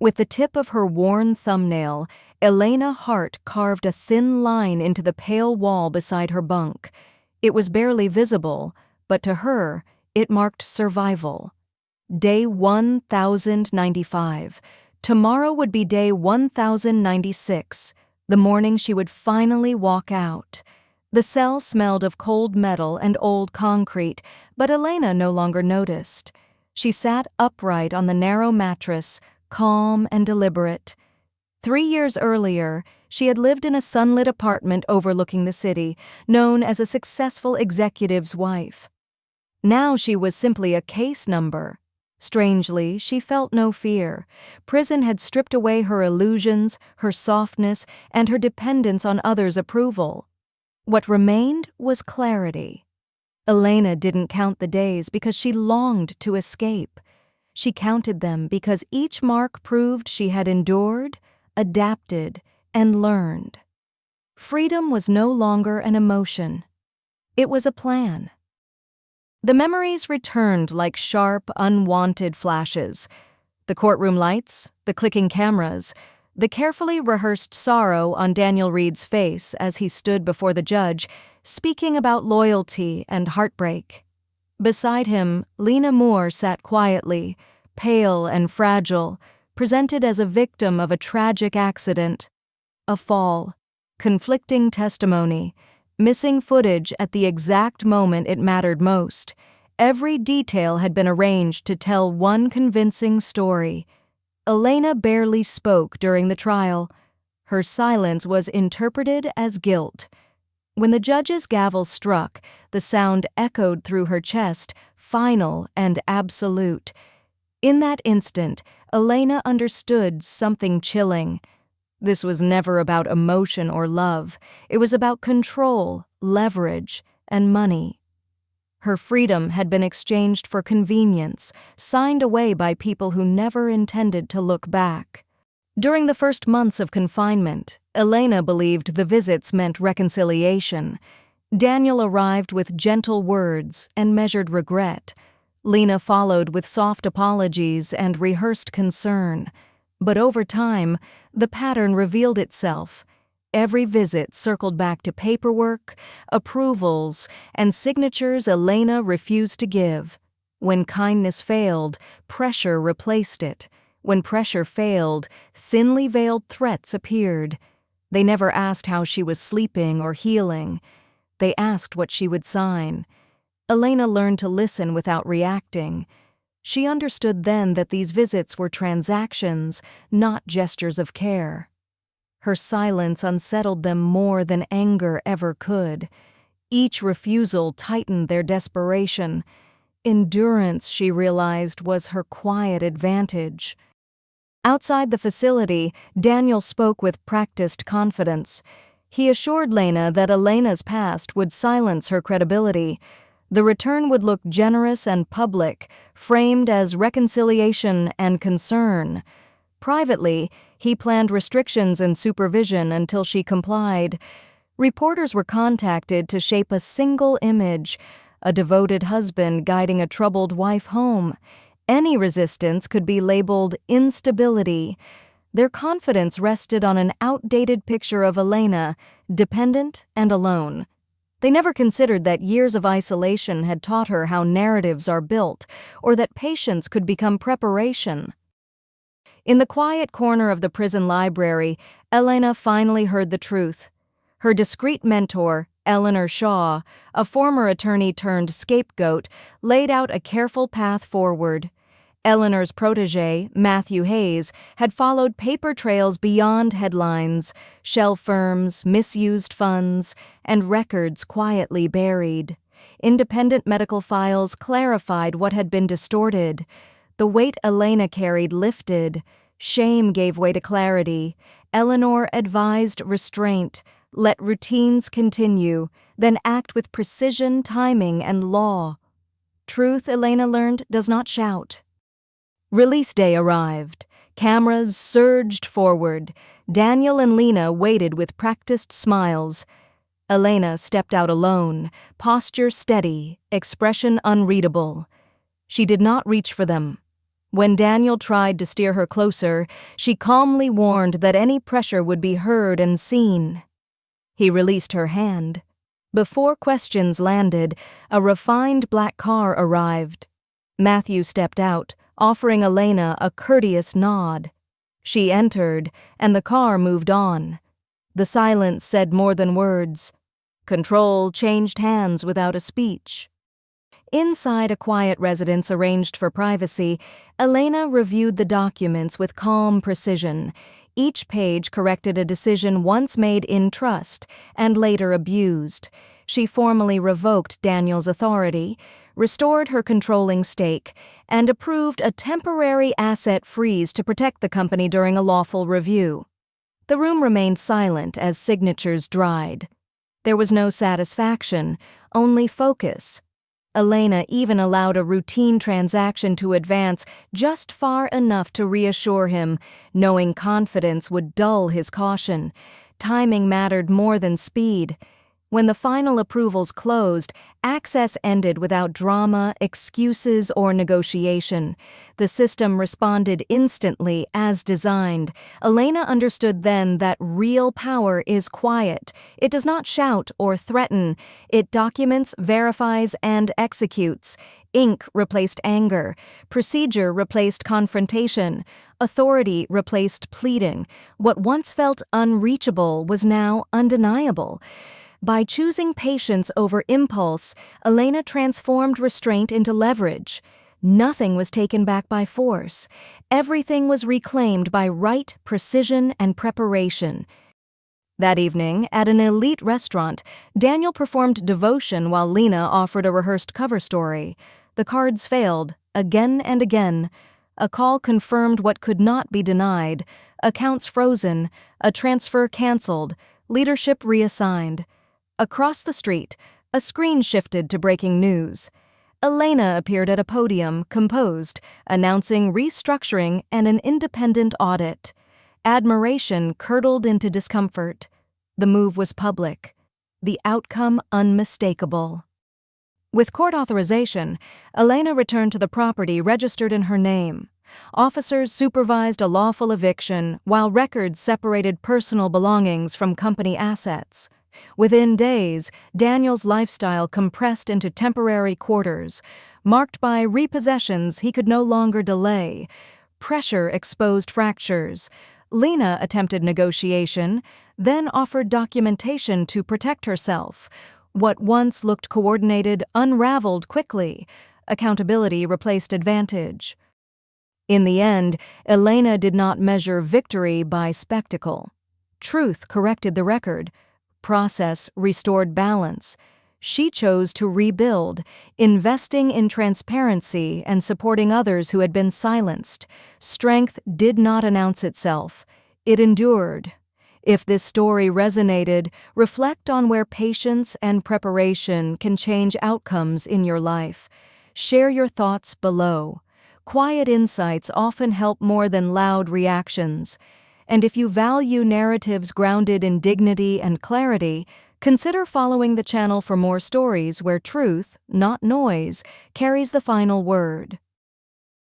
With the tip of her worn thumbnail, Elena Hart carved a thin line into the pale wall beside her bunk. It was barely visible, but to her, it marked survival. Day 1095. Tomorrow would be day 1096, the morning she would finally walk out. The cell smelled of cold metal and old concrete, but Elena no longer noticed. She sat upright on the narrow mattress, calm and deliberate. 3 years earlier, she had lived in a sunlit apartment overlooking the city, known as a successful executive's wife. Now she was simply a case number. Strangely, she felt no fear. Prison had stripped away her illusions, her softness, and her dependence on others' approval. What remained was clarity. Elena didn't count the days because she longed to escape. She counted them because each mark proved she had endured, adapted, and learned. Freedom was no longer an emotion. It was a plan. The memories returned like sharp, unwanted flashes. The courtroom lights, the clicking cameras, the carefully rehearsed sorrow on Daniel Reed's face as he stood before the judge, speaking about loyalty and heartbreak. Beside him, Lena Moore sat quietly, pale and fragile, presented as a victim of a tragic accident. A fall, conflicting testimony, missing footage at the exact moment it mattered most. Every detail had been arranged to tell one convincing story. Elena barely spoke during the trial. Her silence was interpreted as guilt. When the judge's gavel struck, the sound echoed through her chest, final and absolute. In that instant, Elena understood something chilling. This was never about emotion or love. It was about control, leverage, and money. Her freedom had been exchanged for convenience, signed away by people who never intended to look back. During the first months of confinement, Elena believed the visits meant reconciliation. Daniel arrived with gentle words and measured regret. Lena followed with soft apologies and rehearsed concern. But over time, the pattern revealed itself. Every visit circled back to paperwork, approvals, and signatures Elena refused to give. When kindness failed, pressure replaced it. When pressure failed, thinly veiled threats appeared. They never asked how she was sleeping or healing. They asked what she would sign. Elena learned to listen without reacting. She understood then that these visits were transactions, not gestures of care. Her silence unsettled them more than anger ever could. Each refusal tightened their desperation. Endurance, she realized, was her quiet advantage. Outside the facility, Daniel spoke with practiced confidence. He assured Lena that Elena's past would silence her credibility. The return would look generous and public, framed as reconciliation and concern. Privately, he planned restrictions and supervision until she complied. Reporters were contacted to shape a single image, a devoted husband guiding a troubled wife home. Any resistance could be labeled instability. Their confidence rested on an outdated picture of Elena, dependent and alone. They never considered that years of isolation had taught her how narratives are built, or that patience could become preparation. In the quiet corner of the prison library, Elena finally heard the truth. Her discreet mentor, Eleanor Shaw, a former attorney turned scapegoat, laid out a careful path forward. Eleanor's protege, Matthew Hayes, had followed paper trails beyond headlines, shell firms, misused funds, and records quietly buried. Independent medical files clarified what had been distorted. The weight Elena carried lifted. Shame gave way to clarity. Eleanor advised restraint. Let routines continue, then act with precision, timing, and law. Truth, Elena learned, does not shout. Release day arrived. Cameras surged forward. Daniel and Lena waited with practiced smiles. Elena stepped out alone, posture steady, expression unreadable. She did not reach for them. When Daniel tried to steer her closer, she calmly warned that any pressure would be heard and seen. He released her hand. Before questions landed, a refined black car arrived. Matthew stepped out, offering Elena a courteous nod. She entered, and the car moved on. The silence said more than words. Control changed hands without a speech. Inside a quiet residence arranged for privacy, Elena reviewed the documents with calm precision. Each page corrected a decision once made in trust and later abused. She formally revoked Daniel's authority, restored her controlling stake, and approved a temporary asset freeze to protect the company during a lawful review. The room remained silent as signatures dried. There was no satisfaction, only focus. Elena even allowed a routine transaction to advance just far enough to reassure him, knowing confidence would dull his caution. Timing mattered more than speed. When the final approvals closed, access ended without drama, excuses, or negotiation. The system responded instantly as designed. Elena understood then that real power is quiet. It does not shout or threaten. It documents, verifies, and executes. Ink replaced anger. Procedure replaced confrontation. Authority replaced pleading. What once felt unreachable was now undeniable. By choosing patience over impulse, Elena transformed restraint into leverage. Nothing was taken back by force. Everything was reclaimed by right, precision, and preparation. That evening, at an elite restaurant, Daniel performed devotion while Lena offered a rehearsed cover story. The cards failed, again and again. A call confirmed what could not be denied. Accounts frozen. A transfer canceled. Leadership reassigned. Across the street, a screen shifted to breaking news. Elena appeared at a podium, composed, announcing restructuring and an independent audit. Admiration curdled into discomfort. The move was public. The outcome unmistakable. With court authorization, Elena returned to the property registered in her name. Officers supervised a lawful eviction, while records separated personal belongings from company assets. Within days, Daniel's lifestyle compressed into temporary quarters, marked by repossessions he could no longer delay. Pressure exposed fractures. Lena attempted negotiation, then offered documentation to protect herself. What once looked coordinated unraveled quickly. Accountability replaced advantage. In the end, Elena did not measure victory by spectacle. Truth corrected the record. Process restored balance. She chose to rebuild, investing in transparency and supporting others who had been silenced. Strength did not announce itself. It endured. If this story resonated, reflect on where patience and preparation can change outcomes in your life. Share your thoughts below. Quiet insights often help more than loud reactions. And if you value narratives grounded in dignity and clarity, consider following the channel for more stories where truth, not noise, carries the final word.